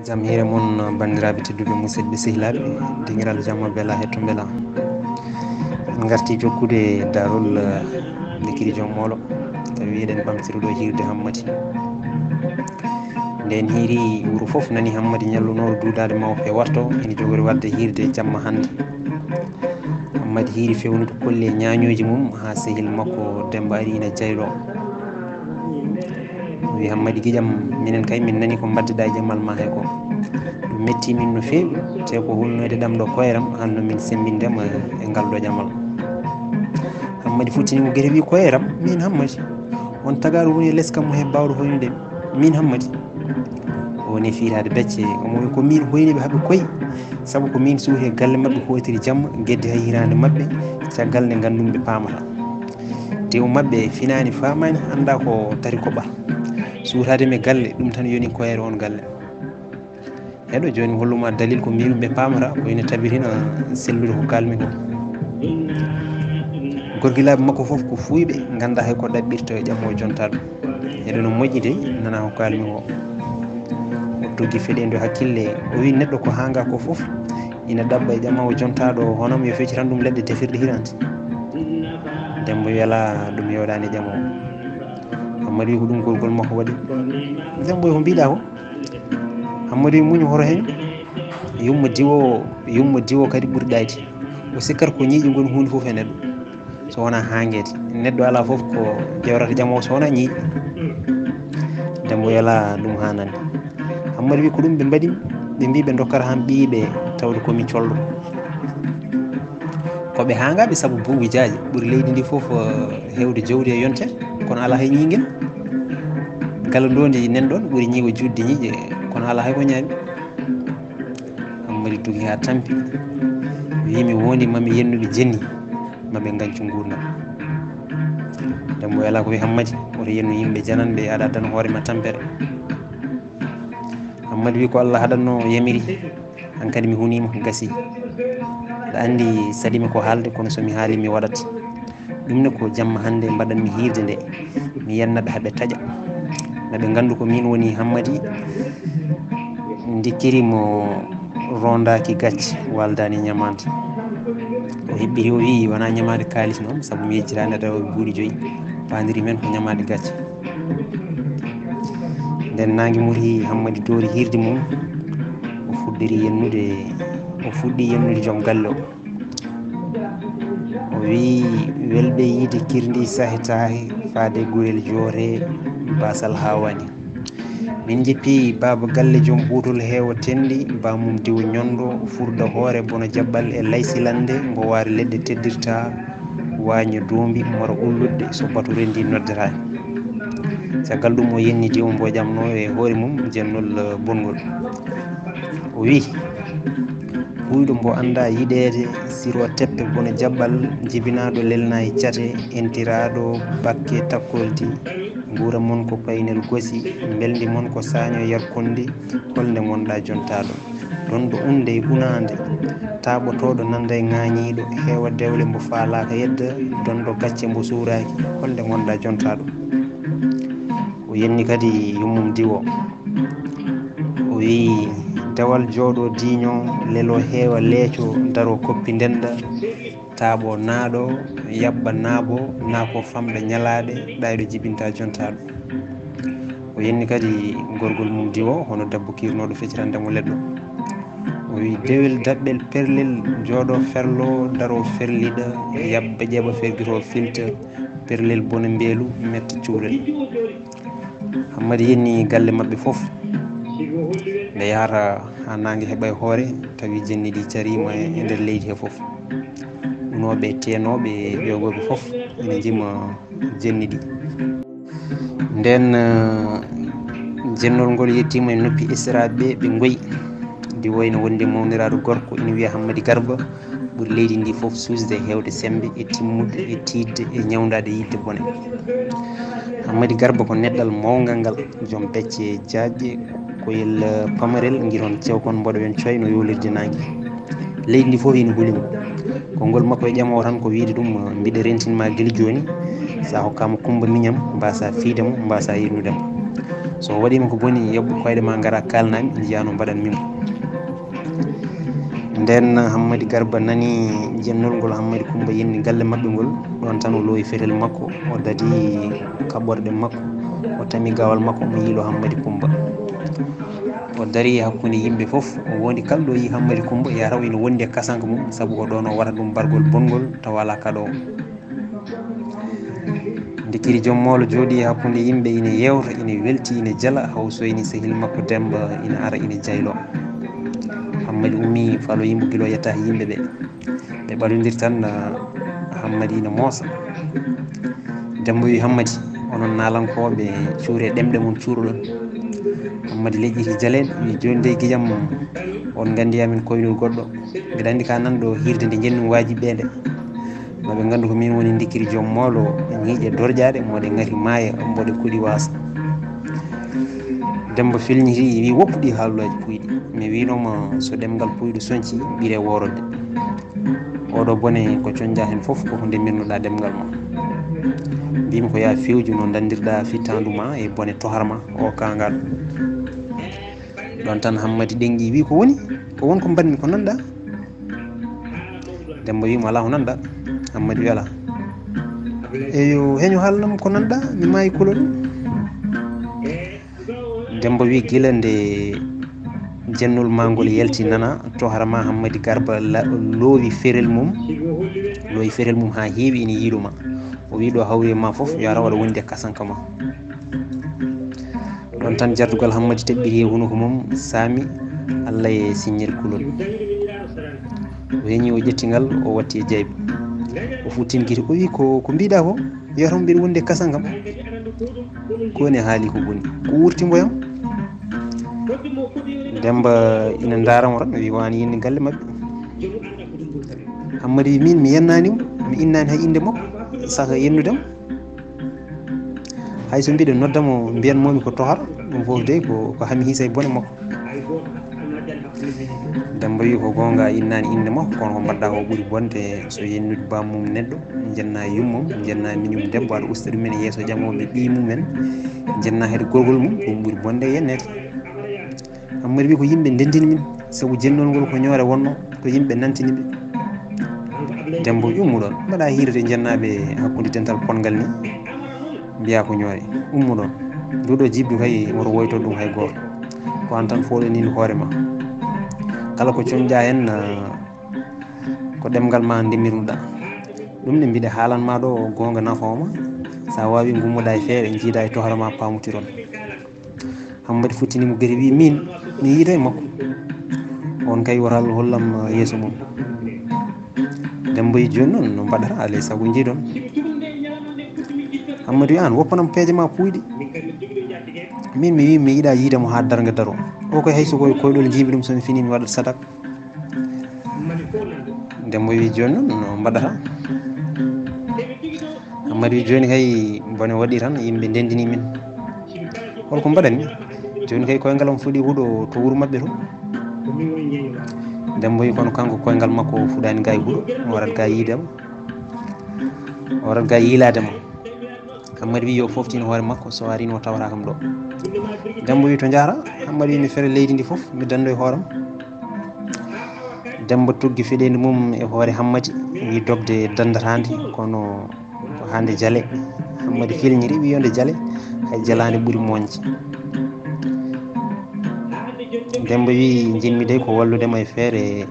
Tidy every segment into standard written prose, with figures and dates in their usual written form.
Jam hiire mon bandiraɓe tedduɓe musidɓe sehilaɓe dingiral jamma bela hetto beela en garti jokkude darol likiri joom molo tawi eɗen ɓamtiri ɗo hirde Hammady nden hiiri wuuro foof nani Hammady ñallunoɗo duudade mawɓe warto ene jogori wadde hirde jamma hande Hammady hiiri fewnude kolle ñañoji mum ha sehil makko Demba ari ina jaylo wi Hammady guiƴam minen kay min nani ko baddeɗa e jammal ma he ko ɗum metti min no fewi te ko hulnoyde ɗamɗo koyeram hanno min sembindema e ngal ɗo jamal Hammady futtinimo gueɗe wi koyeram min Hammady on tagaɗo woni e less kam mo he bawɗo hoynude min Hammady o woni fiitade becce omo wi ko min hoyniɓe haaɓe koye saabu ko min suuhi e galle mabɓe hotiri jamma guedde hay hirande mabɓe caggal nde gandumi ɓe pamata tew mabɓe finani famani anda ko tari koɓa suutademi galle ɗum tan yoni koyere on galle heɗo joni holluma dalil ko mbimi ɓe pamata ko ina tabitina sellude ko kalmi ko gorguilaɓe makko foof ko fuyɓe ganda hay ko ɗaɓɓirta e ƴammo jonta ɗum heɗo no moƴƴi de nana ko kalmi ko o togui feɗendu hakkille o wi neɗɗo ko hanga ko foof ina ɗabɓa e ƴammawo jontaɗo honom yo fecci tan ɗum leɗɗe tefirɗe hirande Demba wiyala ɗum yewɗani e ƴamowo Hammady wi ko ɗum gorgol makko waɗi Demba wi ko mbiɗa ko Hammady wi muñu horo hen yumma diwo kadi ɓuuri ɗayde o sikkata ko ñiiƴi goni hunde foof e neɗɗo so wona hanguede neɗɗo ala foof ko ƴewrata ƴamowo so wona ñiiƴi Demba wiyala ɗum hanani Hammady wi ko ɗum ɓe mbaɗimi ɓe mbi ɓe dokkata han ɓiyiɓe tawde komi colɗo koɓe hangaɓe saabu buuɓijaji ɓuuri leydi ndi foof hewde jawdi e yonte kono ala hay ñiiguel galandodi nan ɗon ɓuuri ñiigo judde ñiiƴe kono ala hay ko ñaami Hammady dugi ha tampi wimi wondi mami yennude jenni mami gancu gurdam Demba wiyala ko wi Hammady oto yennu yimɓe jananɓe aɗa dan hoorema tampere Hammady wi ko Allah haɗanno yamiri hankkadi mi hunima gasi aɗa andi saɗimi ko haalde kono somi haali mi waɗat ɗumne ko jamma hande mbaɗanmi hirde nde mi yennaɓe haaɓe taaƴa naɓe gandu ko min woni Hammady dikkirimo rondaki gacce waldani ñamade o heɓɓiri o wi wona ñamade kalis noon saabu mi yejjirani aɗa wawi buuɗi 5 padiri men ko ñamade gacce nden nangue muri Hammady doori hirde mum o fuɗɗi yennude joom galle o wi welɓe yiide kirdi saahe tahe faade gurel joore basal hawani min jippi baba galle joom ɓuutol heewa tendi bamum diwo ñondo furda hoore bono jaɓɓal e laysilande mbo waari leɗɗe teddirta waño doombi mora ulludde so batu rendi noddatani caggal ɗum o yenni diwo mbo ƴamno e hoore mum jennol bongol o wi huyɗo mbo anda yiɗede siro teppe bono jaɓɓal jibinaɗo lelna e cate entiraɗo bakke takkoldi guura mon ko paynel gosi beldi mon ko saño yarkonde holde gonɗa jontaɗo donɗo unde e hunande taɓotoɗo nanda e ŋañiɗo heewa dewle mbo faalaka yedda donɗo gacce mbo suuraki holde gonɗa jontaɗo o yenni kadi yummum diwo o wi dewal jooɗo diño lelo heewa leeco daro koppi ndenda taaɓo naaɗo yaɓɓa naaɓo na ko famɗa ñalaɗe ɗayɗo jibinta jontaɗo o yenni kadi gorgol mum diwo hono dabbo kirnoɗo feccitandemo leɗɗo o wi dewel daɓɓel perlel jooɗo ferlo daro ferliɗa yaɓɓa ƴeeɓa ferguito filta perlel bono mbeelu metta cuurel Hammady yenni galle mabɓe foof nde yahata ha nangue heeɓa e hoore tawi jenni ɗi carima e nder leydi he foof unoɓe tenoɓe ƴewoɓe foof ene jima jenni ɗi nden jennol ngol yettima e noppi ISRA ɓe goyi ndi wayno wonde mawniraɗo gorko ina wiya Hammady Garba ɓuuri leydi ndi foof susde hewde sembe e timmude e tidde e ñawdade yidde bone Hammady Garba ko neɗɗal mawgal ngal joom becce jaajƴe koyel pamarel guiron cewkon mboɗo wen coyno yolirde nangue leydi ndi foof ina huulimo konngol makko e ƴamowo tan ko wiide ɗum mbiɗa rentinma guila joni sa hokkama Coumba Mignam mbasa fiidemo mbasa yirnudemo so waɗima ko boni yobbu koyɗe ma gara kalnami jiyano mbaɗan min nden Hammady Garba nani jennol ngol Hammady Coumba yenni galle mabɓe ngol ɗon tan o loowi fetel makko o dadi kaɓɓorɗe makko o tami gawal makko omo yiilo Hammady Coumba o dari hakkude yimɓe foof o wondi kala ɗo yi Hammady Coumba yataw ina wondi e kasanka mum saabu ko ɗon o waɗa ɗum bargol bongol taw ala kaɗowo Dikiri Jommolo jooɗi hakkude yimɓe ina yewta ina welti ina jala haw soyni sehil makko Demba ina ara ina jaylo Hammady ummi falo yimɓe guilo yetta yimɓe ɓe ɓaɗodir tan Hammady ina moosa Demba wi Hammady onon nalankoɓe cuure ɗemɗe mon cuuruɗon Hammady leƴƴiti jaleɗe wi joni nde guijam on gandiyamin koynol goɗɗo mbiɗa andi ka nanɗo hirde nde jenmi wajiɓe nde maɓe gandu ko min woni Dikiri Jommolo ñiiƴe dorƴaɗe moɗe ngari maaya mboɗe kuuɗi wasa Demba filñiti wi woppu ɗi haalullaji puyɗi mi winoma so ɗemgal puyɗo soñci ɓiire worode oɗo bone ko coñdia hen foof koko ndemirnoɗa ɗemgal ma mbimi ko ya fewju no dandirɗa fittandu ma e bone toharma o kangal ɗon tan Hammady ɗengi wi ko woni ko mbanmi ko nanɗa Demba wimo ala ko nanɗa Hammady wi ala eyo heño haalnam ko nanɗa mi maayi kulo ɗum Demba wi gila nde jennol ma ngol yalti nana toharma Hammady Garba loowi ferel mum ha heewi ina yiiluma o wi ɗo hawri ma foof yo ara waɗa wondi e kasanka ma ɗon tan jardugal Hammady teɓɓiri e hunuko mum saami Allah e siñel kulol o heñi o ƴetti ngal o watti e jaybi o futtini guite o wi ko mbiɗa ko wiyata mbiɗa wondi e kasankam ko woni haali ko boni ko wurtimboyam Demba ina daramo tan wi wani yinni galle mabɓe Hammady wi min mi yennanimo mi innani hay inde makko saka yennudem hayso mbiɗe noddamo mbiyanmomi ko tohar ɗum foof de ko hami hiisa e bone makko Demba wi ko gonga innani inde makko kono ko mbaɗɗa ko ɓuuri bonde so yennude bammum neɗɗo jenna yummum jenna minimum debbo aɗa usta ɗumen e yeeso jangoɓe ɓi mumen jenna heede gorgol mum ɗum ɓuuri bonde e yennede Hammady wi ko yimɓe ndendini min saabu jennol ngol ko ñoore wonno ko yimɓe nantiniɓe Demba ummuɗon mbaɗa hiirde jennaɓe hakkude dental pongal ni mbiya ko ñoore ummuɗon nduɗo jibdu kay woto woyto ɗum hay goto ko an tan foɗanino hoorema kala ko coñƴa hen ko ɗemgal ma ndemirnuɗa ɗum ne mbiɗa haalanma ɗo gonga nafaoma sa wawi gummoɗa e feere jiida e tohara ma pamotiron Hammady futtinimo gari wi min mi yiita e makko on kay woto Allah hollam yeeso mum Demba wi joni noon no mbaɗata alay saago jiidon Hammady wi an woppanam peeje ma puyɗi min mi wi mi yiiɗa yiidamo ha darga daro o koye hayso koye koyɗol jiibi ɗum somi fini mi waɗat sadak Demba wi joni noon no mbaɗata Hammady wi joni kay bone waɗi tan yimɓe ndendini min holko mbaɗanmi joni kay koyngal am fuuɗi huuɗo to wuuro mabɓe to Demba wi kono kanko koyngal makko fuɗani ga e huuɗo o warat ga yiidema o warat ga yiiladema Hammady wi yo foftini hoore makko so arini o tawata kam ɗo Demba wi to jahata Hammady wi mi feere leydi ndi foof mi dando e hooram Demba tuggi feɗede mum e hoore Hammady wi dogde dandatande kono ko hande jaale Hammady filñiri wi yonde jaale hay jalade ɓuuri moƴƴe Demba wi jinmi de ko walludema e feere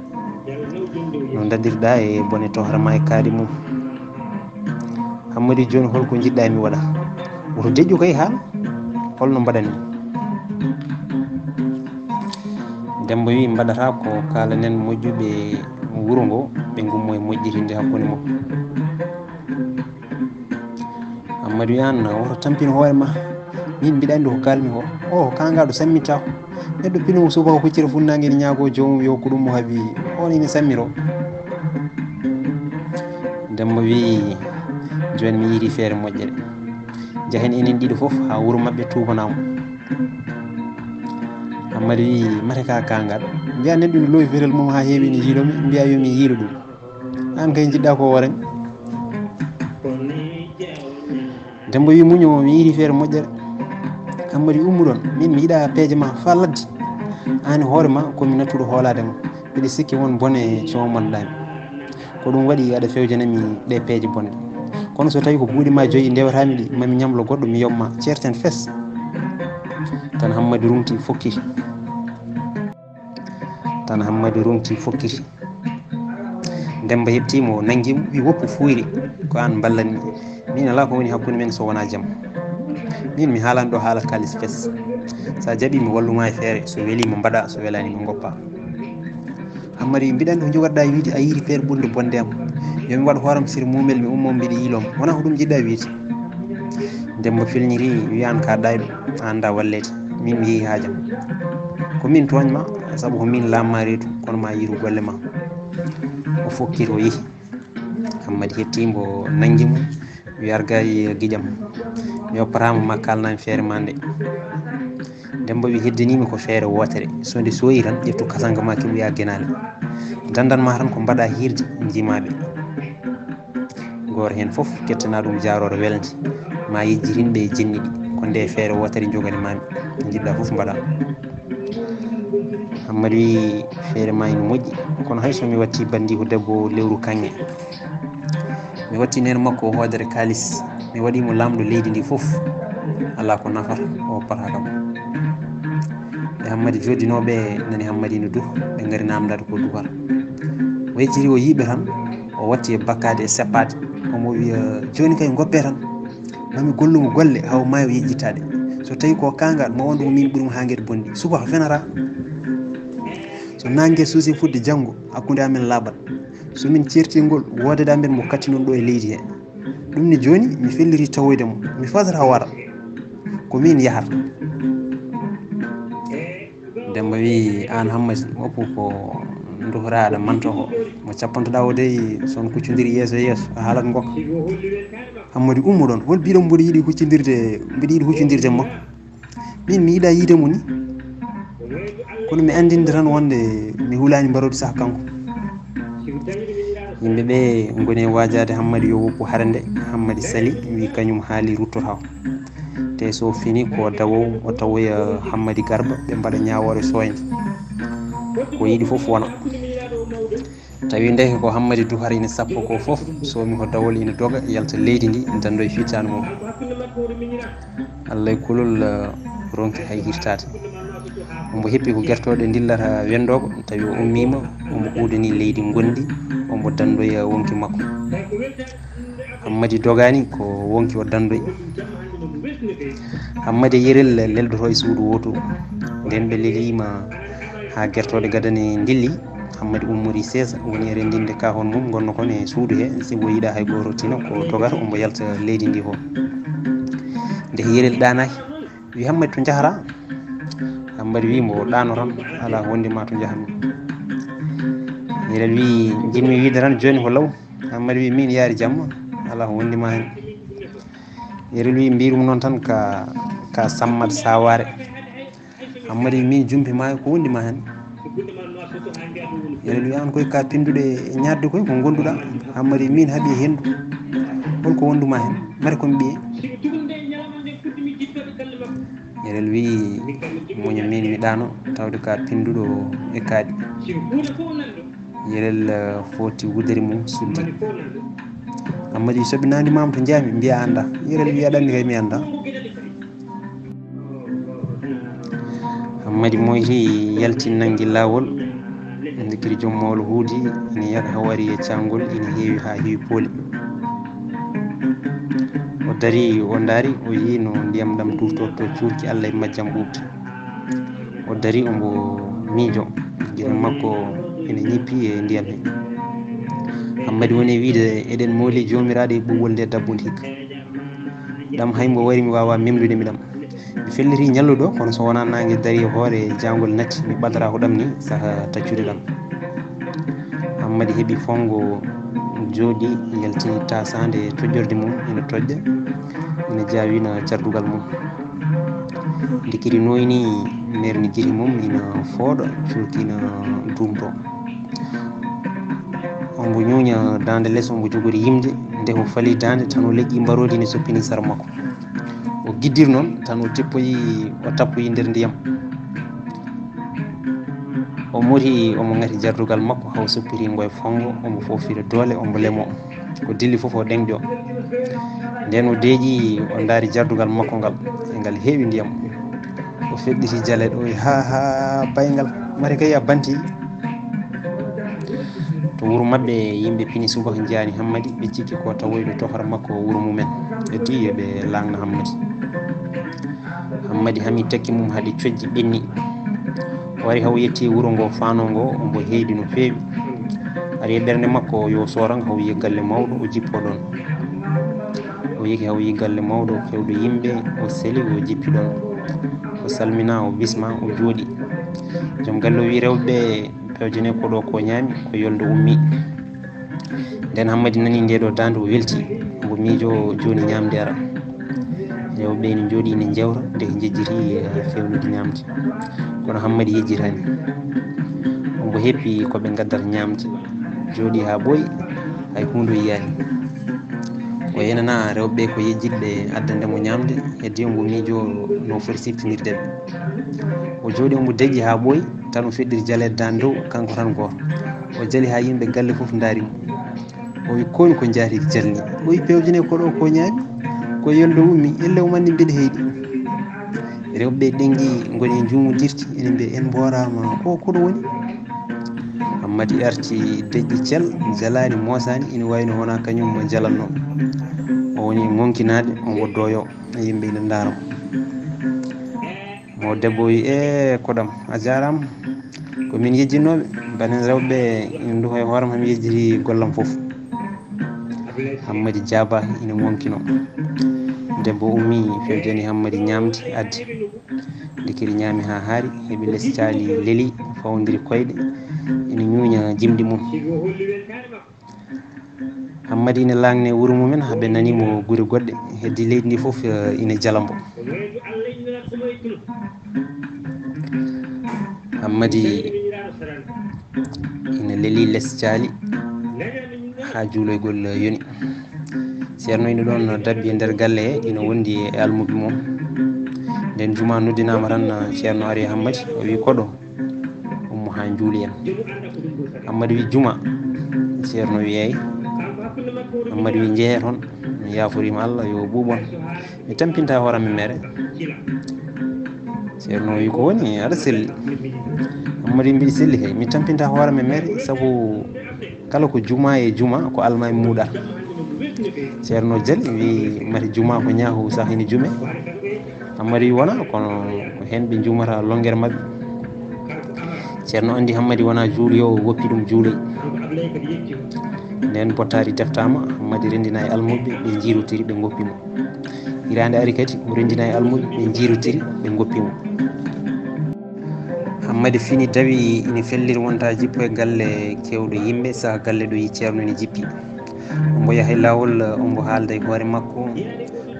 no daɗirɗa e bone toharama e kaari mum Hammady joni holko jiɗɗa mi waɗa woto deƴƴu kay haal holno mbaɗanmi Demba wi mbaɗata ko kalanen moƴƴuɓe wuuro ngo ɓe gummo e moƴƴirinde hakkude makko Hammady wi an woto tampino hoore ma min mbiɗa andi ko kalmi ko o kangaɗo sammittako neɗɗo pinomo subaka kuccira funnague ene ñaago jomum yo ko ɗum mo haaɓi on ine sammiro Demba wi joni mi yiiti feere moƴƴere jahen enen ɗiɗo foof ha wuuro mabɓe tubanamo Hammady wi mate ka kangal mbiya neɗɗo ne loowi feetel mum ha heewi ne yiilomi mbiya yomi yiilo ɗum an kay jiɗɗa ko woremi Demba wi muño mi yiiti feere moƴƴere Hammadi ummuɗon min mi yiɗa peeje ma fa ladde an hoore ma komi nattuɗo hoolade ma mbiɗa sikki won bone comanɗami ko ɗum waɗi aɗa fewjanami ɗe peeje bonɗe kono so tawi ko buuɗi ma joyi ndewatami ɗi mami ñamlo goɗɗo mi yobma ceerten fes tan Hammadi rumti fokkiti Demba heɓtimo o nanguimo wi woppu fuyri ko an ballanmi min ala ko woni hakkude men so wona jaam min mi haalani ɗo haala kalis fes sa jaaɓi mi walluma e feere so welima mbaɗa so welani mi goppa Hammadi mbiɗa andi ko jogoɗa wiide a yiiri feere ɓurde bonde am yomi waɗa hooram sir mumel mi ummo mbiɗa yiilom wona ko ɗum jiɗɗa wiide Demba felniri wi an ka ɗayɗo a anda wallede min mi yeehi ha jaam ko min toñma saabu ko min lamma reedu kono ma yiiru golle ma o fokkiri o yeehi Hammadi hettimo nanguimo wi argayi guiƴam mi woppatama ma kalnami feere ma nde Demba wi heddanimi ko feere wotere so nde soyi tan ƴettu kasanga ma kim wiya guenale dandanma tan ko mbaɗa hirde jimaɓe goto hen foof kettana ɗum jarore welde ma yejjirinɓe e jenni ɗi ko nde feere wotere jogani mami jiɗɗa foof mbaɗa Hammadi wi feere ma ina moƴƴi kono hay somi watti bandi ko debbo lewru kanŋe mi watti nene makko o hoodere kalis mi waɗimo lamɗo leydi ndi foof ala ko nafata o woppata kam ɓe Hammadi joddinoɓe nani Hammadi no duh ɓe gaari namdade ko duhata o yejjiri o yiiɓe tan o watti e bakkade e seppade omo wiya joni kay goppe tan mami gollumo golle haw maayo yejjitade so tawi ko kangal mo wonde ko min ɓuurimo ha gueɗe bonɗi subaka fenata so nangue suusi fudde janggo hakkude amen laaɓat somin certingol wodade amen mo katti noon ɗo e leydi he ɗum ne joni mi felliti tawoydemo mi fasata wara ko min yahata Demba wi an Hammadi woppu ko duhora aɗa manto ko mo cappantoɗa o de son kuccodiri yeeso e yeeso a haalat gokka Hammadi ummo ɗon hol mbiɗon mboɗo yiiɗi huccodirde makko min mi yiiɗa yiidemo ni kono mi andinde tan wonde mi hulani mbarode saaha kanko yimɓeɓe goni e wajade Hammadi yo woppu hara nde Hammadi sali wi kañum haali ruttotaw te so fini ko dawowo o tawoya Hammadi Garba ɓe mbaɗa ñawore soyde ko yiiɗi foof wona tawi ndeke ko Hammadi duhara ina sappo ko foof somi ko dawol ina doga yalta leydi ndi dando e fittanu mum Allah e kulol ronki hay hirtade omo heppi ko guertoɗe dillata wendogo tawi o ummima omo huudani leydi gondi omo dandoya wonki makko Hammadi dogani ko wonki o dandoyi Hammadi yerel leldoto e suudu wotu nden ɓe lelima ha guertoɗe gadane dilli Hammadi ummori sesa woni e rendinde kahon mum gonno kon e suudu he sibo yiiɗa hay goto tina ko dogata omo yalta leydi ndi ho nde yerel ɗanaki wi Hammadi to jahata Hammadi wi mo ɗano tan ala wondema to jahanmi yerel wi jinmi wiide tan joni ko law Hammadi wi min yaari jamma ala ko wondima hen yerel wi mbirum noon tan ka Sammata Saware Hammadi wi min jumpi maayo ko wondima hen yerel wi an koy ka pinduɗe ñadde koy ko gonduɗa Hammadi min haaɓi hendu holko wonduma hen mari komi ɓiye yerel wi muña min mi ɗano tawde ka pinduɗo e kaaɗi yerel foti wudere mum suddi Hammadi soɓe nandimama to jaami mbiya anda yerel wi aɗa andi kay mi anda Hammadi moyti yalti nangui lawol ndikiri joom mawlo huudi ina yaaha wari e cangol ina heewi ha heewi pooli o dari o daari o yi no ndiyam ɗam duftoto cuurki Allah e majjam ɓuɓde o dari ombo miijo gueɗe makko ene ñippi e ndiyam he Hammadi woni wiide eɗen mooli jomiraɗo e ɓuɓol nde dabbude hikka ɗam haymbo wari mi wawa memdude mi ɗam mi felliti ñalluɗo kono so wona nangue dari e hoore jangol natti mi ɓadata ko ɗam ni saaha taccude ɗam Hammadi heeɓi fongo jooɗi yalti tasade e tojorde mum ina tojƴa ina jawina jardugal mum ndikiri noyni merni jiri mum ina fooɗa curki ina dumto ombo ñuuña dande less ombo jogori yimde nde o faali dande tan o leƴƴi mbarodi ne soppini sara makko o giddir noon tan o tappoyi nder ndiyam o mori omo ngati jardugal makko haw soppiri ngoye fongo omo fofira doole omo lemo ko dilli fof o ɗengɗi o nden o deeƴi o daari jardugal makko ngal e ngal heewi ndiyam o feɗɗiti jaleɗo o wi ha baygal mari kay a banti to wuro mabɓe yimɓe pini subaka jiyani Hammadi ɓe cikki ko tawoyɗo tohora makko wuro mumen ɓe di ɓe langna Hammadi hami takki mum haade cojji ɓenni o wari haw yetti wuro ngo fano ngo ombo heedi no feewi ari e ɓernde makko yo soran haw yi galle mawɗo o jippo ɗon o yiki haw yi galle mawɗo fewɗo yimɓe o seli o jippi ɗon o salmina o bisma o jooɗi joom galle o wi rewɓe pewjene ko ɗo ko ñaami ko yolde ummi nden Hammadi nani nde ɗo dande o welti omo miijo joni ñamde ara rewɓe ne jooɗi ne jewra nde jejjiri fewnude ñamde kono Hammadi yejjitani omo heppi koɓe gaddata ñamde jooɗi ha ɓooyi hay hunde yiyani o yenana rewɓe ko yejjitɓe addandemo ñamde heddi omo miijo no foti siftinirdeɓe o jooɗi omo deƴƴi ha ɓooyi tan o feɗɗiri jalede dande dow kanko tan goto o jali ha yimɓe galle foof daarimo o wi koni ko jaatiki jalni o wi pewjene ko ɗo ko ñaami ko yolde ummi elle o manni mbeɗa heyɗi rewɓe ɗengi goni e juumodirti ene mbiya en mborama o koɗo woni Hammadi arti deƴƴi cel jalani mosani ina wayno wona kañum jalanno o woni monkinade o woddoyo yimɓe ina daaramo mo debbo wi koɗam a jarama komin yejjinnoɓe banen rewɓe ina duha e hoorema mi yejjiri gollam foof Hammadi jaaba ina monkino debbo ummi fewjani Hammadi ñamde addi dikiri ñaami ha haari heeɓi less caali leeli fawodiri koyɗe ina ñuuña jimɗi mum Hammadi ina langne wuuro mumen haaɓe nanimo guure goɗɗe heddi leydi ndi foof ina jalambo Hammadi ina leeli less caali ha juuloygol yoni ceerno ina ɗon dabbi e nder galle he ina wondi e almuɓe mum nden juma noddinama tan ceerno ari Hammadi o wi koɗo ummo ha juuli en Hammadi wi juma ceerno wi eyyi Hammadi wi jeehe toon mi yaforima Allah yo ɓuuɓon mi tampinta hooram e mere ceerno wi ko woni aɗa selli Hammadi wi mbiɗa selli kay mi tampinta hooram e mere saabu kala ko juma e juma ko almami muuɗa ceerno jali wi mati juma ko ñaahu sah ina juume Hammadi wi wona kono ko hen ɓe jumata longere mabɓe ceerno andi Hammadi wona juuloyo woppi ɗum juuloy nden bottari deftama Hammadi rendina e almuɓe ɓe jirotiri ɓe goppimo hirande ari kadi o rendina e almuɓe ɓe jirotiri ɓe goppimo Hammadi fini dawi ina felliri wonta jippo e galle kewɗo yimɓe saaha galle ɗo yi ceerno ene jippi ombo yaha e lawol ombo haalda e hoore makko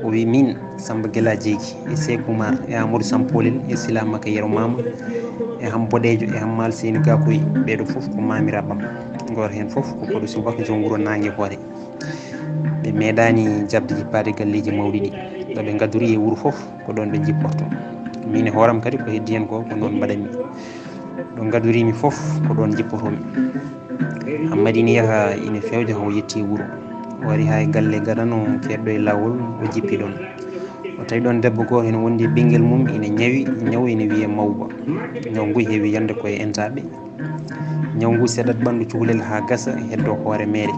o wi min Samba Guela Jeeki e Sékou Oumar e Amadou Sampolil e Sila Maka Yero Mama e Ham Boɗejo e Hammal Seyni Gakoy ɓeɗo foof ko mamiraɓam goto hen foof ko koɗo subaka joom wuuro Nangue Hoore ɓe meeɗani jabde jippade galleji mawɗi ɗi ɗoɓe gadori e wuuro foof ko ɗon ɓe jipporto min e hooram kadi ko heddi hen ko noon mbaɗanmi ɗo gadorimi foof ko ɗon jippotomi Hammadi ina yaaha ina fewja haw yetti wuuro o wari ha e galle gaɗano keɗɗo e lawol o jippi ɗon o tawi ɗon debbo goto ene wondi e ɓinguel mum ina ñawi ñaw ene wiye mawba ñaw ngu heewi yande koye entaɓe ñaw ngu seɗat ɓandu cukalel ha gasa heddo hoore meere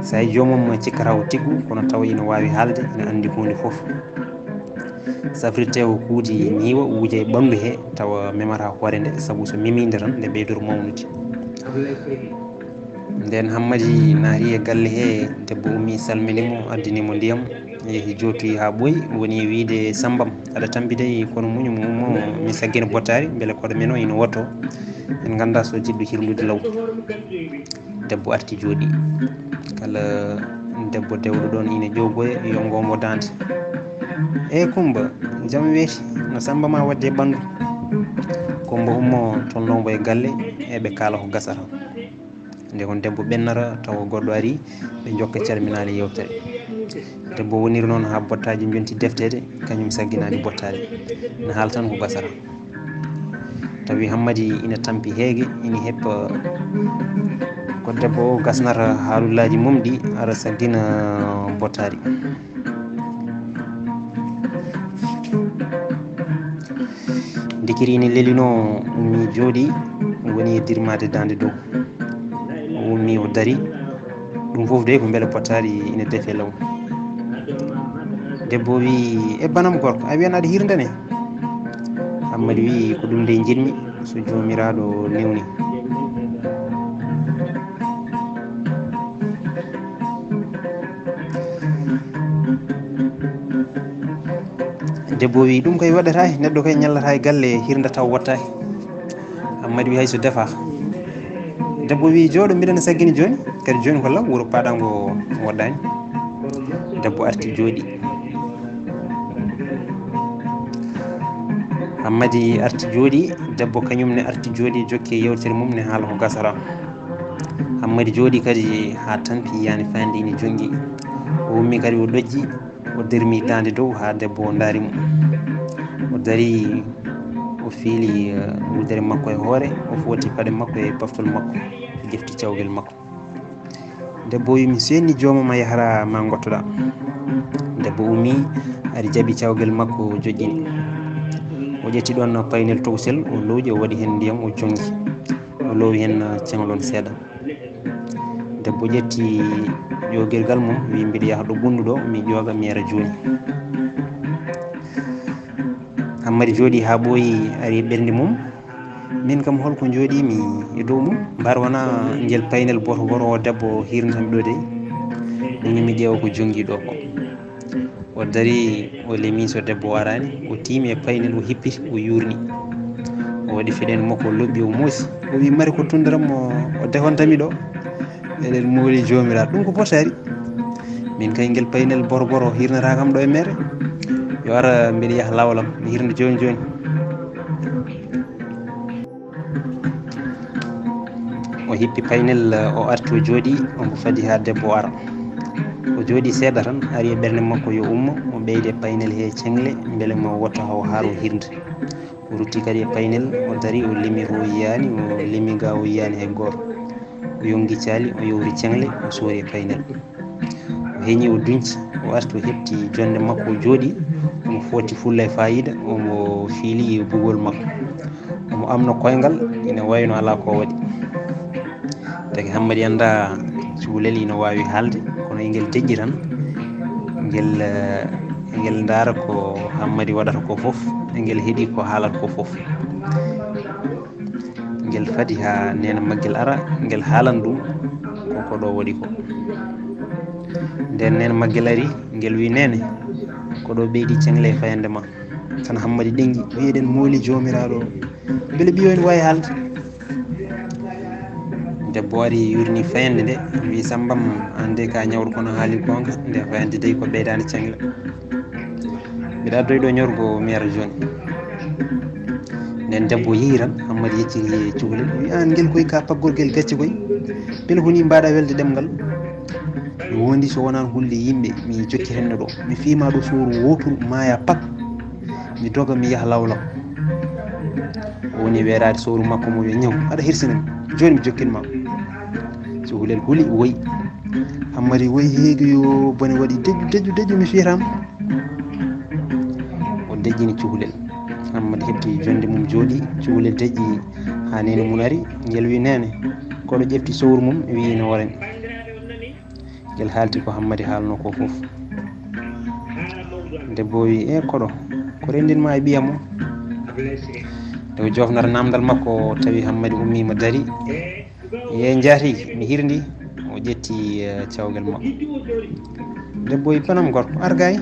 sa yi jomum cikkata o tiggu kono tawa ina wawi haalde ina andi hunde foof safrite o kuuji niiwa wuuja e ɓandu he tawa memata hoore nde saabu so memide tan nde ɓeydor mawnude nden Hammadi naari e galle he debbo ummi salminimo addinimo ndiyam yeehi jootoyi ha ɓooyi woni wiide Sambam aɗa tambiday kono muñum ummo mi saggina bottari beele koɗo men o ina wotto en ganda so jiɗɗo hirlude law debbo arti jooɗi kala debbo dewɗo ɗon ina ƴowgoya yo ngomo dande Coumba jaam weeti no Samba ma wadde e ɓandu Coumba ummo tolnombo e galle eɓe kaala ko gasata nde kon debbo ɓennata tawa goɗɗo ari ɓe jokka calminade yewtere debbo woniri noon ha bottaji jonti deftede kañum sagginani bottade ne haala tan ko basara tawi Hammadi ina tampi heege ina heppa ko debbo o gasnata haalullaji mum ɗi ara saggina bottari dikiri ni lelino ummi jooɗi woni dirmade dande dow o ummi o dari ɗum fof de ko beele bottari ina defe law debbo wi e banam gorko a wiyan aɗa hirdane Hammadi wi ko ɗum de jinmi so jomiraɗo newni debbo wi ɗum koye waɗata neɗɗo koye ñallata e galle hirda taw wattaki Hammadi wi hayso defa debbo wi jooɗo mbiɗen saggini joni kadi joni ko law wuuro paɗango woɗɗani debbo arti jooɗi Hammadi arti jooɗi debbo kañum ne arti jooɗi jokki yewtere mum ne haala ko gasara Hammadi jooɗi kadi ha tampi yani fayande ine jongi o ummi kadi o ɗojji o dermi dande dow ha debbo o daarimo o dari o fiili wudere makko e hoore o foti paɗe makko e baftol makko o jefti cawguel makko debbo wimi senni joomama yahara ma gottoɗa debbo ummi ari jaaɓi cawguel makko joƴƴini o ƴetti ɗon paynel towsel o lowji o waɗi hen ndiyam o jongi o lowi hen ceŋlon seeɗa debbo ƴetti ƴogirgal mum wi mbiɗa yaha ɗo ɓunduɗo mi ƴooga mi yara joni Hammadi jooɗi ha ɓooyi ari ɓernde mum min kam holko jooɗimi e dow mum mbar wona guel paynel boto goto o debbo hirnatami ɗo de ɗum mi ƴeewa ko jongi ɗo ko o dari o lemi so debbo o arani o tiimi e paynel o hippi o yurni o waɗi feɗen makko o lobbi o muusi o wi mari ko tundaranmo o defontami ɗo eɗen mooli jomiraɗo ɗum ko potari min kay guel paynel boro boro hirnata kam ɗo e mere yo ara mbiɗa yaaha lawlam mi hirna joni joni o hippi paynel o arti o jooɗi omo fadi ha debbo o ara o jooɗi seeɗa tan ari e ɓernde makko yo ummo o ɓeyde paynel he ceŋle beele mo wotto haw haaro hirde o rutti kadi e paynel o dari o limi ko o yiyani o limi ga o yiyani hay goto o yongi caali o yowri ceŋle o soori e paynel o heeñi o duñci o arti o hepti jonde makko o jooɗi omo foti fulla e fayida omo fiili bugol makko omo amno koyngal ina wayno ala ko waɗi tagi Hammadi anda cuulel ina wawi haalde kono engel deƴƴi tan ngel daara ko Hammadi waɗata ko foof engel heeɗi ko haalata ko foof ngel fadi ha nena maggel ara ngel haalan ɗum koko ɗo waɗi ko nden nena maggel ari ngel wi nene ko ɗo ɓeydi ceŋle e fayande ma tan Hammadi ɗengi wiyeɗen mooli jomiraɗo beele ɓiyo ne wawi haalde debbo ari yurni fayande nde wi Sambam ande ka ñawru kono haali gonga nde fayande tawi ko ɓeydani ceŋle mbiɗa addoy ɗo ñorgo mi yara joni nden debbo yeehi tan Hammadi yecciri cukalel wi an guel koy ka paggorguel gacce koy beele koni mbaɗa welde ɗemgal mi wondi so wonan hulde yimɓe mi jokki henno ɗo mi fiima ɗo sooru wotol maya pak mi doga mi yaha lawlaw o woni weerade sowru makko mo yo ñaw aɗa hirsinami joni mi jokkinma cukalel huuli woyi Hammadi woyi heegi yo bone waɗi deƴƴu mi fiyatama o deƴƴini cukalel Hammadi heɓti jonde mum jooɗi cukalel deƴƴi ha nene mum ari ngel wi nene koɗo ƴefti sowru mum wi no warani ngel haalti ko Hammadi haalno ko foof debbo wi e koɗo ko rendinma e ɓiyam o nde o jofnata namdal makko tawi Hammadi ummima dari ye jaati mi hirdi o ƴetti cawguel makko debbo wi banam gorko argay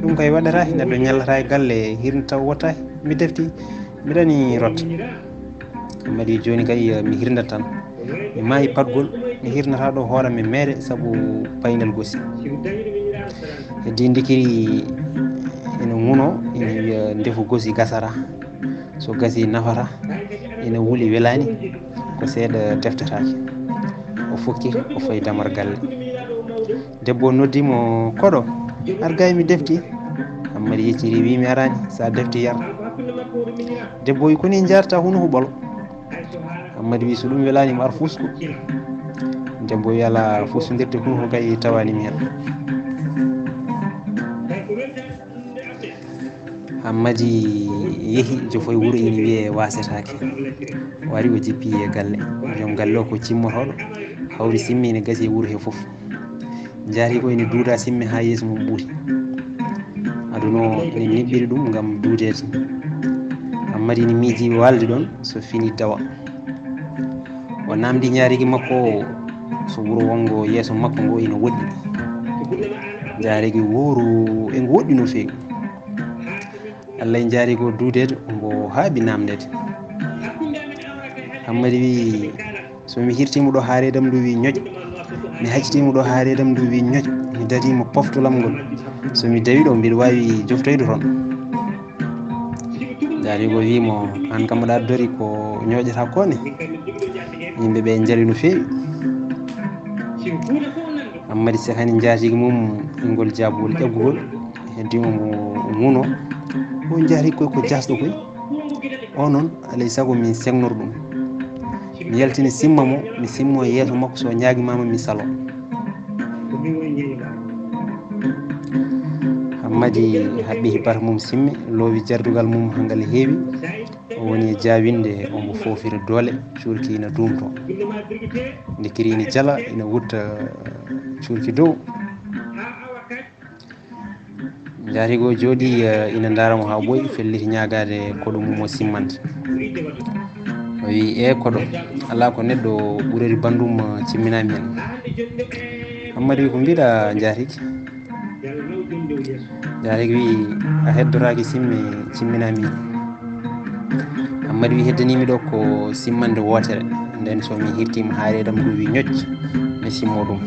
ɗum koye waɗata neɗɗo ñallata e galle hirde taw wottaki mi defti mbiɗani rotta Hammadi joni kay mi hirdat tan mi maayi patgol mi hirnata ɗo hooram e meeɗe saabu paynel gosi heddi dikiri ina ŋuno ina wiya ndefu gosi gasara so gasi nafata ina wuuli welani ko seeɗa deftetake o fokki o fayi damar galle debbo noddimo koɗo argay mi defti Hammadi yecciri wimi arani sa defti yar debbo wi koni jarta huno huɓolo Hammadi wi so ɗum welanimo ar fusku debbo wi ala fustodirde huno kay tawanimi hen Hammadi yeehi jofoye wuuro ina wiye wasetake wari o jippi e galle joom galle o ko cimmotoɗo hawri simmi ene gasi e wuuro he foof jaari ko ene duuda simmi ha yeeso mum ɓuuri aduno ene niɓɓiri ɗum gam duudede Hammadi ene miiji walde ɗon so fini dawa o namdi ñaarigi makko so wuuro wongo yeeso makko ngo ina woɗɗi jaarigi wooru e ngo woɗɗi no feewi Allah e jaari ko duudede mbo haaɓi namdede Hammadi wi somi hirtimo ɗo haaredam ndu wi ñoƴ mi haccitimo ɗo haaredam ndu wi ñoƴ mi darimo poftolam ngol somi dawi ɗo mbiɗa wawi joftoyde toon jaari ko wimo an kam aɗa dori ko ñoƴata kone yimɓeɓe jaali no feewi Hammadi sehani jaatigi mum ngol jaabugol ƴaggugol heddimo mo muno o jaari koy ko jasɗo koy o noon alay saago min segnor ɗum mi yaltini simma mo mi simmo e yeeso makko so ñaguimama mi salo Hammadi haɓɓi hibata mum simmi loowi jardugal mum hangal heewi o woni e jawinde omo fofira doole cuurki ina dumto ndikiri ina jala ina wutta cuurki dow jaari go jooɗi ina daramo ha ɓooyi felliti ñagade koɗo mum o simmanta o wi e koɗo ala ko neɗɗo ɓurori bandum cimminami hen Hammadi wi ko mbiɗa jaariki jaariki wi a heddoraki simmi cimminami Hammadi wi heddanimi ɗo ko simmande wotere nden somi hirtima haaredam ndu wi ñoƴ mi simmo ɗum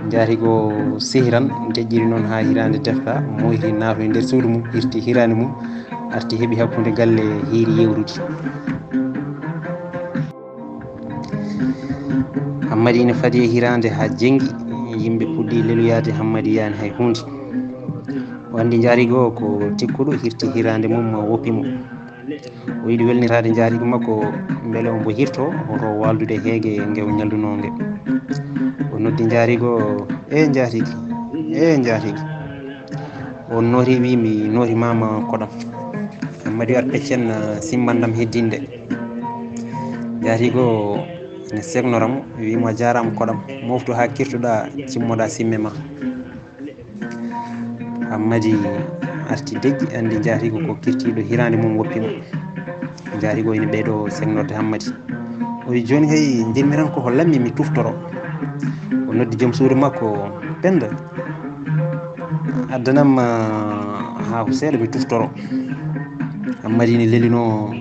jaari go sehiran deƴƴiri noon ha hirande defta moyti naato e nder suudu mum hirti hirande mum arti heeɓi hakkude galle hiiri yewrude Hammadi ina faadi e hirande ha jenggi yimɓe puɗɗi leloyade Hammadi yani hay hunde o andi jaarigo ko tikkuɗo hirti hirande mum woppimo o yiɗi welnitade jaarigo makko beele ombo hirto oto waldude heege ngew ñaldunonge o noddi jaarigo e jaatigi on nooti wi mi nootimama koɗam Hammadi ar peccen simmandam heddinde jaarigo ene segnoramo wimo jarama koɗam moftu ha kirtoɗa cimmoɗa simme ma Hammadi arti deggi andi jaarigo ko kirtiɗo hirande mum woppimo jaarigo ene ɓeydo segnorde Hammadi o wi joni hey jinmiran koko lammi mi tuftoro o noddi joom suudu makko Penda addanam ha ko seeɗa mi tuftoro Hammadi ne lelino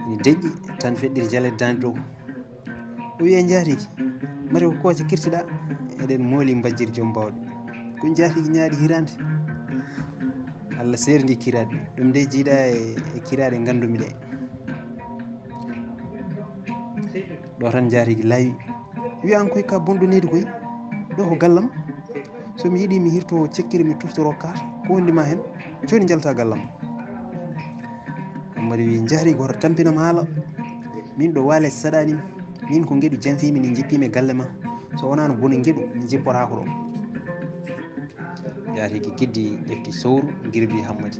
ene deƴƴi tan feɗɗiri jalede dande dow o wi e jaatigi mari ko koce kirtiɗa eɗen mooli mbajjiri joom bawɗe ko jaatigi ñaaɗi hirande Allah serdi kiraɗe ɗum nde jiiɗa e kiraɗe gandumi ɗe ɗo tan jaatigi laawi wi an koy ka bonɗo nedi koy ɗo ko gallam somi yiiɗi mi hirto cekkiri mi tuftoro kaata ko wondima hen joni jalta gallam Hammadi wi jaari goto tampinam haala min ɗo waale saɗanimi min ko gueɗu janfimi ni jippimi e galle ma so wonano boni gueɗu mi jippotako ɗo jaatigi kiddi ƴefti sowru girbi Hammadi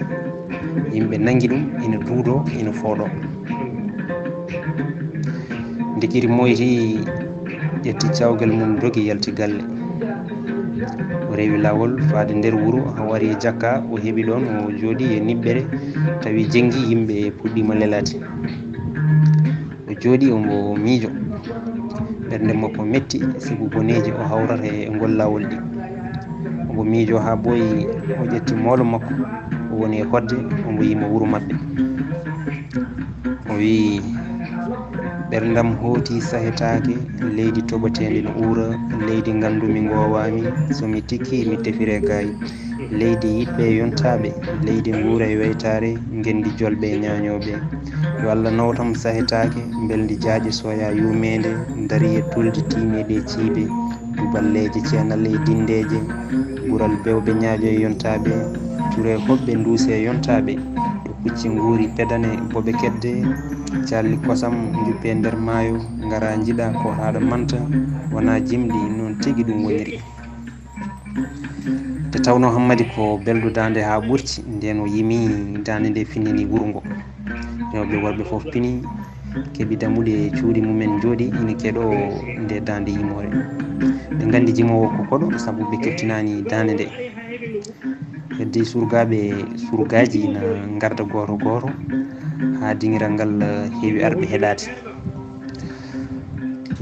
yimɓe nangi ɗum ina duudo ina fooɗo ndikiri moyti ƴetti cawgal mum dogi yalti galle o rewi lawol faade nder wuuro o wari e jakka o heeɓi ɗon o jooɗi e niɓɓere tawi jenggi yimɓe puɗɗima lelade o jooɗi ombo miijo ɓernde makko metti sibu boneji o hawrata e ngol lawol ɗi ombo miijo ha ɓooyi o ƴetti moolo makko o woni e hodde ombo yima wuuro maɓɓe o wi ɓerdam hooti sahetake leydi toɓatedi no uura leydi gandumi gowami somi tikki mi tefire gayi leydi yiɗɓe yontaɓe, leydi nguura e waytare, gendi jolɓe e ñañoɓe. Yo Allah nawtam sahetake, beldi jaaƴe soya yumede, dari e tulde timeɗe ciiɓe, duballeje ceenale e dindeje, ɓural bewɓe ñaaƴo e yontaɓe, ture hoɓɓe duuse e yontaɓe, to pucci nguuri pedane boɓe kedde, calli kosam juppe nder maayo, ngara jiɗa ko haɗa manta, wona jimɗi noon tigui ɗum woniri. Nde tawno hammadi ko beldu dande ha ɓurti, nden o yimi dande nde finini wuro ngo. Rewɓe worɓe foof pini, keeɓi damuɗe e cuuɗi mumen jooɗi ina keɗo nde dande yimore. ɓe gandi jimowo ko koɗo, saabu ɓe keftinani dande nde. heddi surgaji na garda goto goto ha dingiral ngal heewi arɓe heɗade.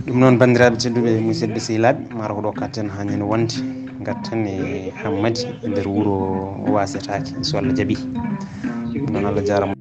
ɗum noon bandiraɓe tedduɓe musidɓe sehilaɓe, mara ko ɗo katten hanene wonde gatten e hammadi e nder wuuro o wasetake, so Allah jaaɓi. ɗum noon Allah jarama.